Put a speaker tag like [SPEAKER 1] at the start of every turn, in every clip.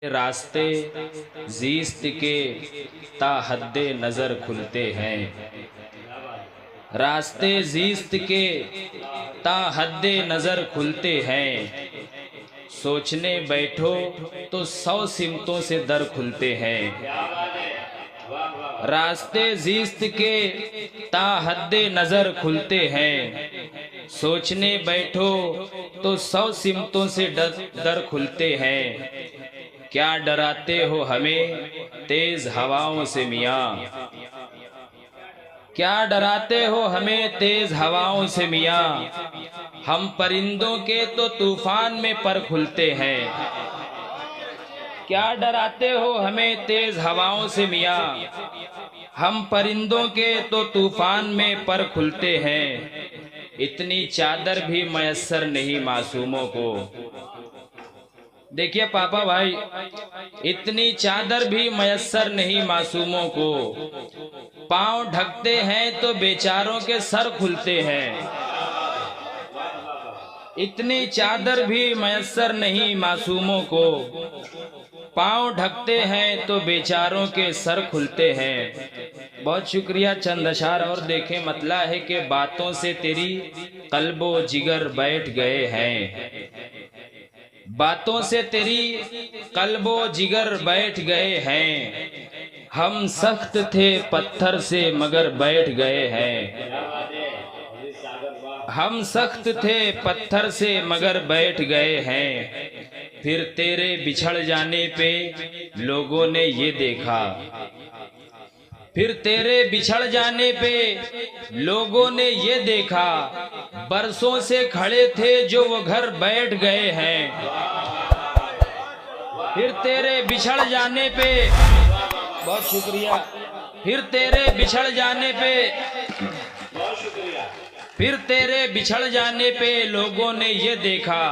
[SPEAKER 1] रास्ते जीस्त के ता हद्दे नज़र खुलते हैं। रास्ते जीस्त के ता हद्दे नज़र खुलते हैं। सोचने बैठो तो 100 सिमतों से दर खुलते हैं। रास्ते जीस्त के ता हद्दे नज़र खुलते हैं। सोचने बैठो तो 100 सिमतों से दर खुलते हैं। क्या डराते हो हमें तेज हवाओं से मियाँ? क्या डराते हो हमें तेज हवाओं से मियाँ? हम परिंदों के तो तूफान में पर खुलते हैं। क्या डराते हो हमें तेज हवाओं से मियाँ? हम परिंदों के तो तूफान में पर खुलते हैं। इतनी चादर भी मयस्सर नहीं मासूमों को। देखिए पापा भाई, इतनी चादर भी मयस्सर नहीं मासूमों को। पांव ढकते हैं तो बेचारों के सर खुलते हैं। इतनी चादर भी मयस्सर नहीं मासूमों को। पांव ढकते हैं तो बेचारों के सर खुलते हैं। बहुत शुक्रिया चंद अशार। और देखें मतला है कि बातों से तेरी कल्बो जिगर बैठ गए हैं। बातों से तेरी कल्बो जिगर बैठ गए हैं। हम सख्त थे पत्थर से मगर बैठ गए हैं। हम सख्त थे पत्थर से मगर बैठ गए हैं। फिर तेरे बिछड़ जाने पे लोगों ने ये देखा। फिर तेरे बिछड़ जाने पे लोगों ने ये देखा। बरसों से खड़े थे जो वो घर बैठ गए हैं। फिर तेरे बिछड़ जाने पे, बहुत शुक्रिया। फिर तेरे बिछड़ जाने पे, फिर तेरे बिछड़ जाने पे लोगों ने ये देखा।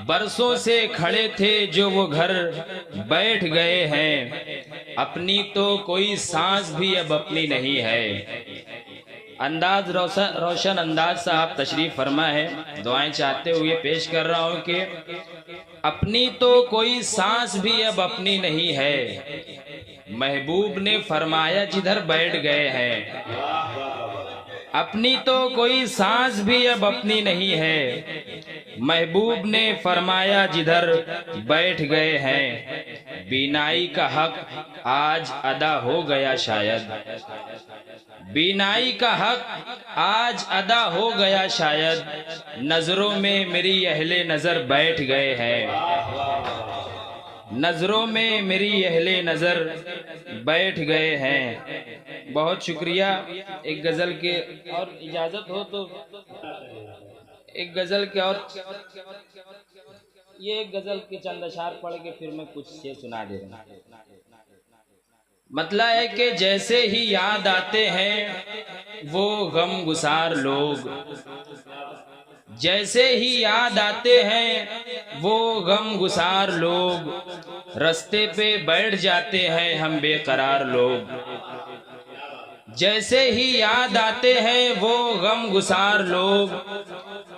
[SPEAKER 1] बरसों से खड़े थे जो वो घर बैठ गए हैं। अपनी तो कोई सांस भी अब अपनी नहीं है। अंदाज रोशन अंदाज साहब तशरीफ फरमा है। दुआएं चाहते हुए पेश कर रहा हूं कि अपनी तो कोई सांस भी अब अपनी नहीं है। महबूब ने फरमाया जिधर बैठ गए हैं। अपनी तो कोई सांस भी अब अपनी नहीं है। महबूब ने फरमाया जिधर बैठ गए हैं। बीनाई का हक आज अदा हो गया शायद। बीनाई का हक आज अदा हो गया शायद। नजरों में मेरी अहले नजर बैठ गए हैं। नजरों में मेरी अहले नजर बैठ गए हैं। बहुत शुक्रिया। एक गजल के और इजाजत हो तो एक गजल के और ये एक गजल के चंद अशार पढ़ के फिर मैं कुछ से सुना दे रहा हूँ। मतलब है कि जैसे ही याद आते हैं वो गम गुसार लोग। जैसे ही याद आते हैं वो गम गुसार लोग। रास्ते पे बैठ जाते हैं हम बेकरार लोग। जैसे ही याद आते हैं वो गम गुसार लोग।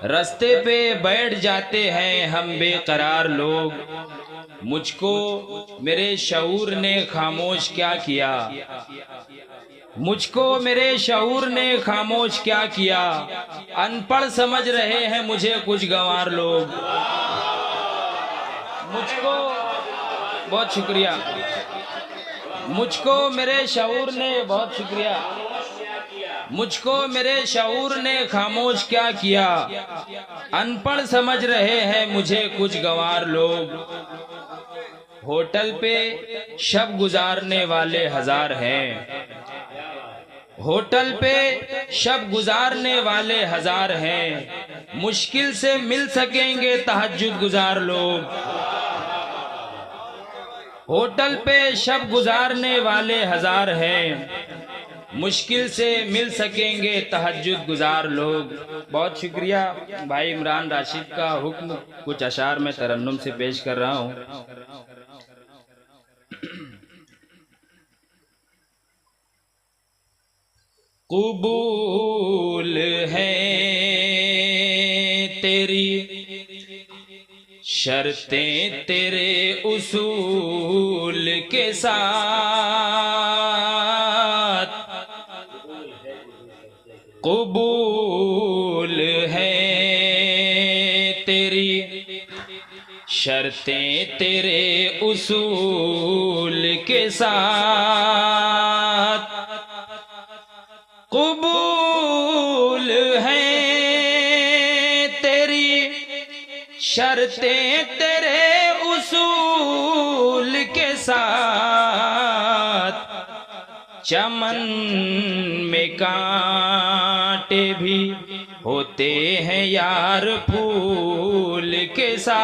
[SPEAKER 1] रास्ते पे बैठ जाते हैं हम बेकरार लोग। मुझको मेरे शऊर ने खामोश क्या किया। मुझको मेरे शऊर ने खामोश क्या किया। अनपढ़ समझ रहे हैं मुझे कुछ गंवार लोग। मुझको, बहुत शुक्रिया। मुझको मेरे शऊर ने, बहुत शुक्रिया। मुझको मेरे शऊर ने खामोश क्या किया। अनपढ़ समझ रहे हैं मुझे कुछ गंवार लोग। होटल पे शब गुजारने वाले हजार हैं। होटल पे शब गुजारने वाले हजार हैं। मुश्किल से मिल सकेंगे तहज्जुद गुजार लोग। होटल पे शब गुजारने वाले हजार हैं। मुश्किल से मिल सकेंगे तहज्जुद गुजार लोग। बहुत शुक्रिया। भाई इमरान राशिद का हुक्म कुछ अशार में तरन्नुम से पेश कर रहा हूँ। कबूल है तेरी शर्तें तेरे उसूल के साथ कबूल है तेरी, शर्तें तेरे उसूल के साथ कबूल है तेरी, शर्तें तेरे उसूल के साथ। चमन में कांटे भी होते हैं यार फूल के साथ,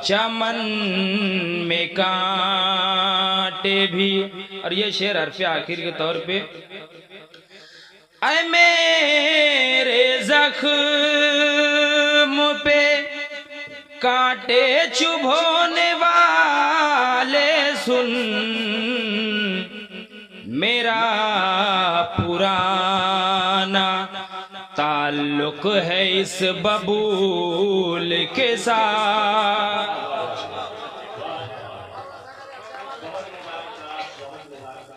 [SPEAKER 1] चमन में कांटे भी। और ये शेर हरफ आखिर के तौर पे, ऐ मेरे जख्म पे कांटे चुभोने वाले सुन, मेरा पुराना ताल्लुक है इस बबूल के साथ।